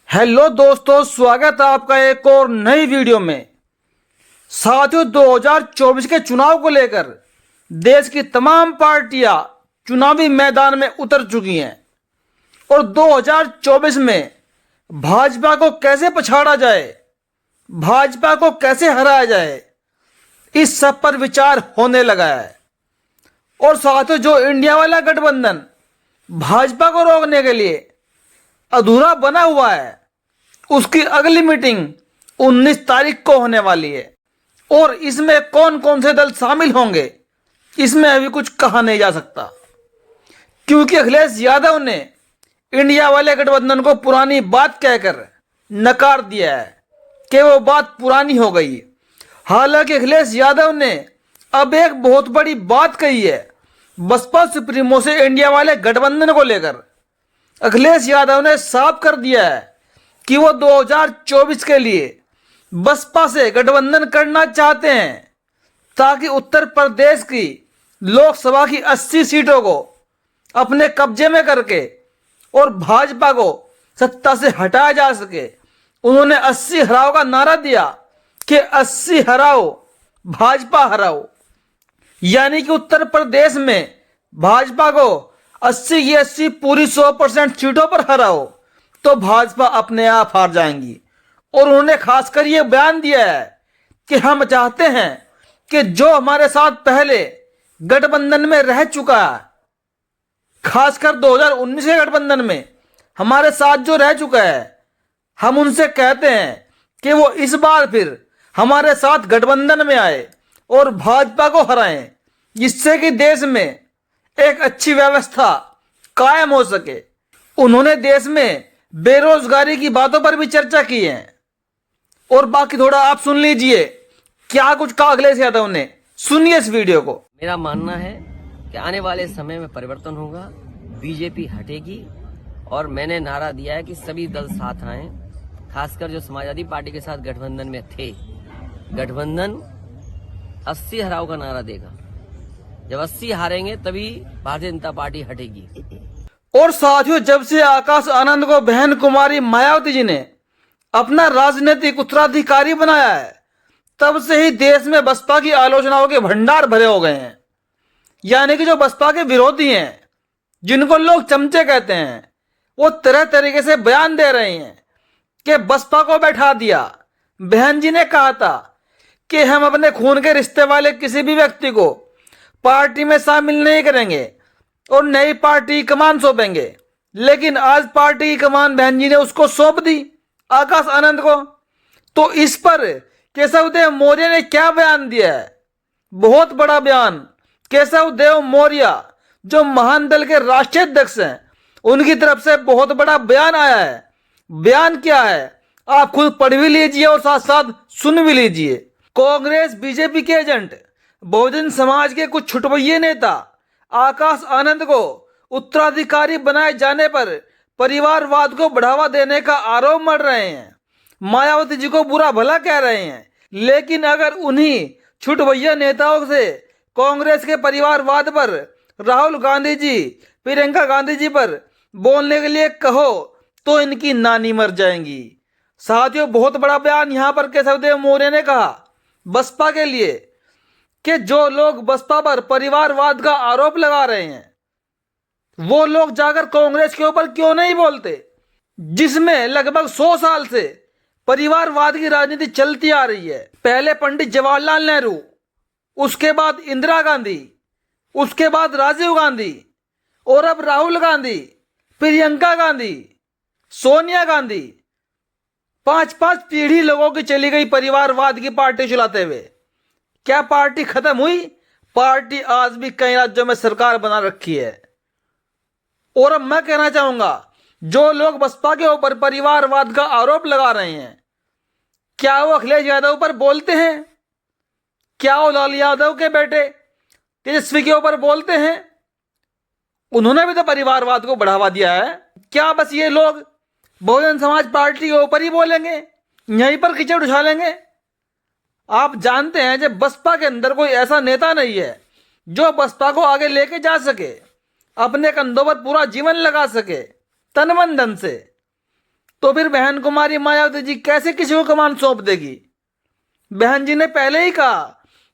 Hello दोस्तों, स्वागत है आपका एक और नई वीडियो में। साथियों, 2024 के चुनाव को लेकर देश की तमाम पार्टियां चुनावी मैदान में उतर चुकी हैं और 2024 में भाजपा को कैसे पछाड़ा जाए, भाजपा को कैसे हराया जाए, इस सब पर विचार होने लगा है। और साथियों, जो इंडिया वाला गठबंधन भाजपा को रोकने के लिए अधूरा बना हुआ है, उसकी अगली मीटिंग 19 तारीख को होने वाली है। और इसमें कौन कौन से दल शामिल होंगे, इसमें अभी कुछ कहा नहीं जा सकता, क्योंकि अखिलेश यादव ने इंडिया वाले गठबंधन को पुरानी बात कहकर नकार दिया है कि वो बात पुरानी हो गई। हालांकि अखिलेश यादव ने अब एक बहुत बड़ी बात कही है बसपा सुप्रीमो से इंडिया वाले गठबंधन को लेकर। अखिलेश यादव ने साफ कर दिया है कि वो 2024 के लिए बसपा से गठबंधन करना चाहते हैं ताकि उत्तर प्रदेश की लोकसभा की 80 सीटों को अपने कब्जे में करके और भाजपा को सत्ता से हटाया जा सके। उन्होंने 80 हराओ का नारा दिया कि 80 हराओ, भाजपा हराओ, यानी कि उत्तर प्रदेश में भाजपा को 80 की 80 पूरी 100% सीटों पर हराओ तो भाजपा अपने आप हार जाएंगी। और उन्होंने खासकर ये बयान दिया है कि हम चाहते हैं कि जो हमारे साथ पहले गठबंधन में रह चुका है, खासकर 2019 के गठबंधन में हमारे साथ जो रह चुका है, हम उनसे कहते हैं कि वो इस बार फिर हमारे साथ गठबंधन में आए और भाजपा को हराएं, जिससे कि देश में एक अच्छी व्यवस्था कायम हो सके। उन्होंने देश में बेरोजगारी की बातों पर भी चर्चा की है। और बाकी थोड़ा आप सुन लीजिए क्या कुछ कहा अखिलेश यादव ने। सुनिए इस वीडियो को। मेरा मानना है कि आने वाले समय में परिवर्तन होगा, बीजेपी हटेगी और मैंने नारा दिया है कि सभी दल साथ आए, खासकर जो समाजवादी पार्टी के साथ गठबंधन में थे। गठबंधन 80 हराओ का नारा देगा। जब 80 हारेंगे तभी भारतीय जनता पार्टी हटेगी। और साथियों, जब से आकाश आनंद को बहन कुमारी मायावती जी ने अपना राजनीतिक उत्तराधिकारी बनाया है, तब से ही देश में बसपा की आलोचनाओं के भंडार भरे हो गए हैं। यानी कि जो बसपा के विरोधी हैं, जिनको लोग चमचे कहते हैं, वो तरह तरीके से बयान दे रहे हैं कि बसपा को बैठा दिया। बहन जी ने कहा था कि हम अपने खून के रिश्ते वाले किसी भी व्यक्ति को पार्टी में शामिल नहीं करेंगे और नई पार्टी की कमान सौंपेंगे। लेकिन आज पार्टी की कमान बहन जी ने उसको सौंप दी, आकाश आनंद को। तो इस पर केशव देव मौर्य ने क्या बयान दिया है, बहुत बड़ा बयान। केशव देव मौर्य जो महान दल के राष्ट्रीय अध्यक्ष हैं, उनकी तरफ से बहुत बड़ा बयान आया है। बयान क्या है आप खुद पढ़ भी लीजिए और साथ साथ सुन भी लीजिए। कांग्रेस बीजेपी के एजेंट बहुजन समाज के कुछ छुटवैये नेता आकाश आनंद को उत्तराधिकारी बनाए जाने पर परिवारवाद को बढ़ावा देने का आरोप मढ़ रहे हैं, मायावती जी को बुरा भला कह रहे हैं। लेकिन अगर उन्हीं छुटवैया नेताओं से कांग्रेस के परिवारवाद पर राहुल गांधी जी, प्रियंका गांधी जी पर बोलने के लिए कहो तो इनकी नानी मर जाएंगी। साथियों, बहुत बड़ा बयान यहां पर केशव देव मौर्य ने कहा बसपा के लिए कि जो लोग बसपा पर परिवारवाद का आरोप लगा रहे हैं, वो लोग जाकर कांग्रेस के ऊपर क्यों नहीं बोलते, जिसमें लगभग 100 साल से परिवारवाद की राजनीति चलती आ रही है। पहले पंडित जवाहरलाल नेहरू, उसके बाद इंदिरा गांधी, उसके बाद राजीव गांधी और अब राहुल गांधी, प्रियंका गांधी, सोनिया गांधी। 5-5 पीढ़ी लोगों की चली गई परिवारवाद की पार्टी चलाते हुए। क्या पार्टी खत्म हुई? पार्टी आज भी कई राज्यों में सरकार बना रखी है। और अब मैं कहना चाहूंगा, जो लोग बसपा के ऊपर परिवारवाद का आरोप लगा रहे हैं, क्या वो अखिलेश यादव पर बोलते हैं? क्या वो लालू यादव के बेटे तेजस्वी के ऊपर बोलते हैं? उन्होंने भी तो परिवारवाद को बढ़ावा दिया है। क्या बस ये लोग बहुजन समाज पार्टी के ऊपर ही बोलेंगे, यहीं पर कीचड़ उछालेंगे? आप जानते हैं जब बसपा के अंदर कोई ऐसा नेता नहीं है जो बसपा को आगे लेके जा सके, अपने कंधों पर पूरा जीवन लगा सके तन मन धन से, तो फिर बहन कुमारी मायावती जी कैसे किसी को कमान सौंप देगी? बहन जी ने पहले ही कहा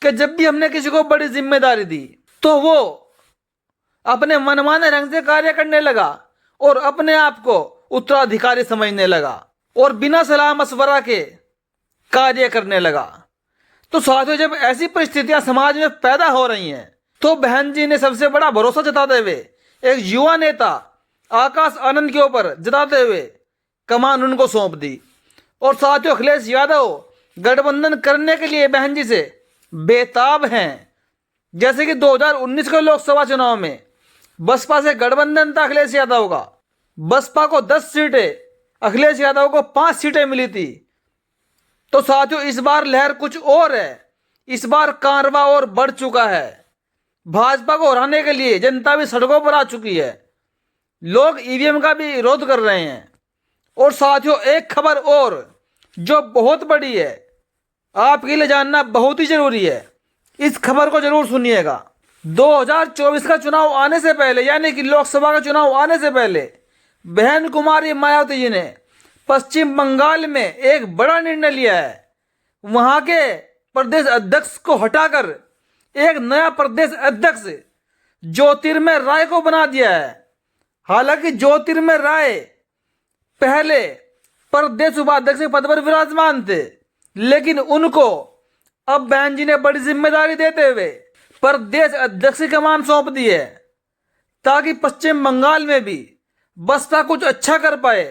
कि जब भी हमने किसी को बड़ी जिम्मेदारी दी तो वो अपने मनमाने रंग से कार्य करने लगा और अपने आप को उत्तराधिकारी समझने लगा और बिना सलाह मशवरा के कार्य करने लगा। तो साथियों, जब ऐसी परिस्थितियां समाज में पैदा हो रही हैं तो बहन जी ने सबसे बड़ा भरोसा जताते हुए एक युवा नेता आकाश आनंद के ऊपर जताते हुए कमान उनको सौंप दी। और साथियों, अखिलेश यादव गठबंधन करने के लिए बहन जी से बेताब हैं। जैसे कि 2019 के लोकसभा चुनाव में बसपा से गठबंधन था अखिलेश यादव का, बसपा को 10 सीटें, अखिलेश यादव को 5 सीटें मिली थी। तो साथियों, इस बार लहर कुछ और है। इस बार कारवां और बढ़ चुका है। भाजपा को हराने के लिए जनता भी सड़कों पर आ चुकी है। लोग ईवीएम का भी विरोध कर रहे हैं। और साथियों, एक खबर और जो बहुत बड़ी है, आपके लिए जानना बहुत ही जरूरी है। इस खबर को जरूर सुनिएगा। 2024 का चुनाव आने से पहले, यानी कि लोकसभा का चुनाव आने से पहले, बहन कुमारी मायावती जी ने पश्चिम बंगाल में एक बड़ा निर्णय लिया है। वहां के प्रदेश अध्यक्ष को हटाकर एक नया प्रदेश अध्यक्ष ज्योतिर्मय राय को बना दिया है। हालांकि ज्योतिर्मय राय पहले प्रदेश उपाध्यक्ष के पद पर विराजमान थे, लेकिन उनको अब बहन जी ने बड़ी जिम्मेदारी देते हुए प्रदेश अध्यक्ष की कमान सौंप दी है, ताकि पश्चिम बंगाल में भी बसपा कुछ अच्छा कर पाए।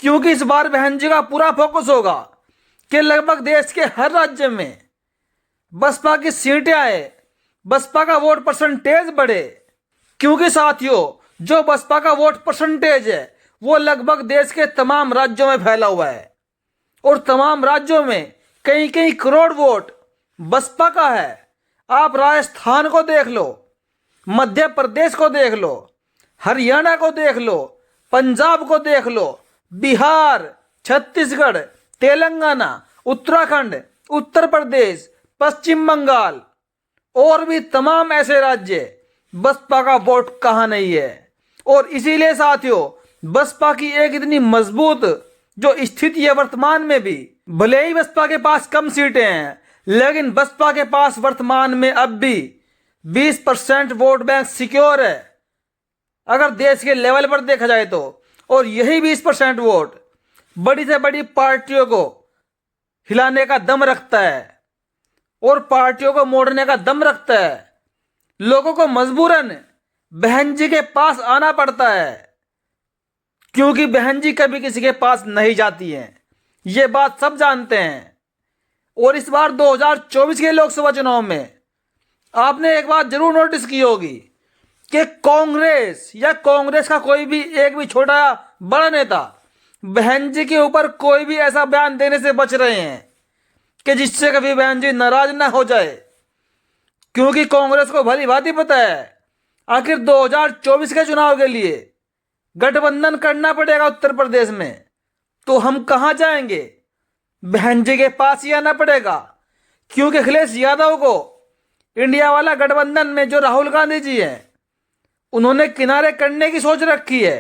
क्योंकि इस बार बहन जी का पूरा फोकस होगा कि लगभग देश के हर राज्य में बसपा की सीटें आए, बसपा का वोट परसेंटेज बढ़े। क्योंकि साथियों, जो बसपा का वोट परसेंटेज है वो लगभग देश के तमाम राज्यों में फैला हुआ है और तमाम राज्यों में कई कई करोड़ वोट बसपा का है। आप राजस्थान को देख लो, मध्य प्रदेश को देख लो, हरियाणा को देख लो, पंजाब को देख लो, बिहार, छत्तीसगढ़, तेलंगाना, उत्तराखंड, उत्तर प्रदेश, पश्चिम बंगाल और भी तमाम ऐसे राज्य बसपा का वोट कहाँ नहीं है। और इसीलिए साथियों, बसपा की एक इतनी मजबूत जो स्थिति है वर्तमान में भी, भले ही बसपा के पास कम सीटें हैं, लेकिन बसपा के पास वर्तमान में अब भी 20% वोट बैंक सिक्योर है अगर देश के लेवल पर देखा जाए तो। और यही 20% वोट बड़ी से बड़ी पार्टियों को हिलाने का दम रखता है और पार्टियों को मोड़ने का दम रखता है। लोगों को मजबूरन बहन जी के पास आना पड़ता है, क्योंकि बहन जी कभी किसी के पास नहीं जाती हैं। ये बात सब जानते हैं। और इस बार 2024 के लोकसभा चुनाव में आपने एक बात जरूर नोटिस की होगी कि कांग्रेस या कांग्रेस का कोई भी एक भी छोटा बड़ा नेता बहन जी के ऊपर कोई भी ऐसा बयान देने से बच रहे हैं कि जिससे कभी बहन जी नाराज ना हो जाए। क्योंकि कांग्रेस को भली भांति पता है आखिर 2024 के चुनाव के लिए गठबंधन करना पड़ेगा उत्तर प्रदेश में, तो हम कहां जाएंगे? बहन जी के पास ही आना पड़ेगा। क्योंकि अखिलेश यादव को इंडिया वाला गठबंधन में जो राहुल गांधी जी हैं उन्होंने किनारे करने की सोच रखी है।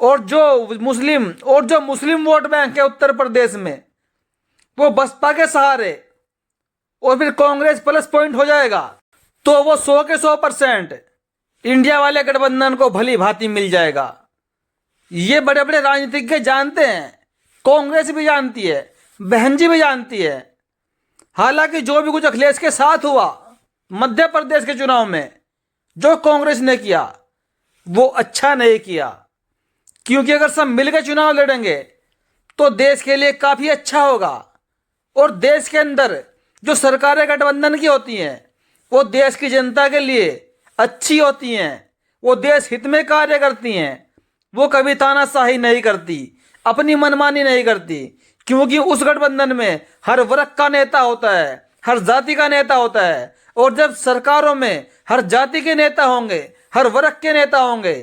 और जो मुस्लिम वोट बैंक है उत्तर प्रदेश में वो बसपा के सहारे, और फिर कांग्रेस प्लस पॉइंट हो जाएगा तो वो 100 के 100% इंडिया वाले गठबंधन को भली भांति मिल जाएगा। ये बड़े बड़े राजनीतिज्ञ जानते हैं, कांग्रेस भी जानती है, बहन जी भी जानती है। हालांकि जो भी कुछ अखिलेश के साथ हुआ मध्य प्रदेश के चुनाव में, जो कांग्रेस ने किया वो अच्छा नहीं किया। क्योंकि अगर सब मिलकर चुनाव लड़ेंगे तो देश के लिए काफी अच्छा होगा। और देश के अंदर जो सरकारें गठबंधन की होती हैं वो देश की जनता के लिए अच्छी होती हैं, वो देश हित में कार्य करती हैं, वो कभी तानाशाही नहीं करती, अपनी मनमानी नहीं करती। क्योंकि उस गठबंधन में हर वर्ग का नेता होता है, हर जाति का नेता होता है। और जब सरकारों में हर जाति के नेता होंगे, हर वर्ग के नेता होंगे,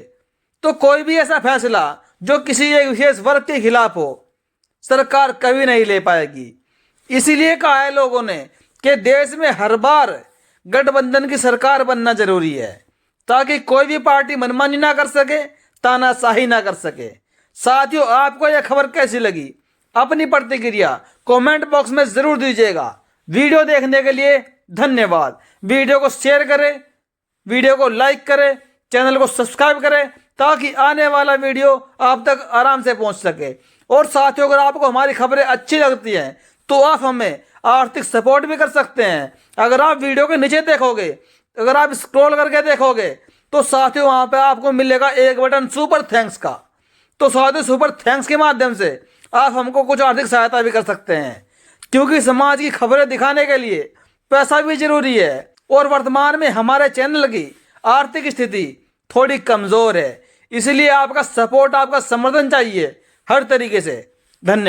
तो कोई भी ऐसा फैसला जो किसी एक विशेष वर्ग के खिलाफ हो सरकार कभी नहीं ले पाएगी। इसीलिए कहा है लोगों ने कि देश में हर बार गठबंधन की सरकार बनना जरूरी है, ताकि कोई भी पार्टी मनमानी ना कर सके, तानाशाही ना कर सके। साथियों, आपको यह खबर कैसी लगी? अपनी प्रतिक्रिया कमेंट बॉक्स में जरूर दीजिएगा। वीडियो देखने के लिए धन्यवाद। वीडियो को शेयर करें, वीडियो को लाइक करें, चैनल को सब्सक्राइब करें ताकि आने वाला वीडियो आप तक आराम से पहुंच सके। और साथियों, अगर आपको हमारी खबरें अच्छी लगती हैं तो आप हमें आर्थिक सपोर्ट भी कर सकते हैं। अगर आप वीडियो के नीचे देखोगे, अगर आप स्क्रॉल करके देखोगे तो साथियों वहां पे आपको मिलेगा एक बटन सुपर थैंक्स का। तो साथियों, सुपर थैंक्स के माध्यम से आप हमको कुछ आर्थिक सहायता भी कर सकते हैं, क्योंकि समाज की खबरें दिखाने के लिए पैसा भी जरूरी है और वर्तमान में हमारे चैनल की आर्थिक स्थिति थोड़ी कमजोर है। इसलिए आपका सपोर्ट, आपका समर्थन चाहिए हर तरीके से। धन्यवाद।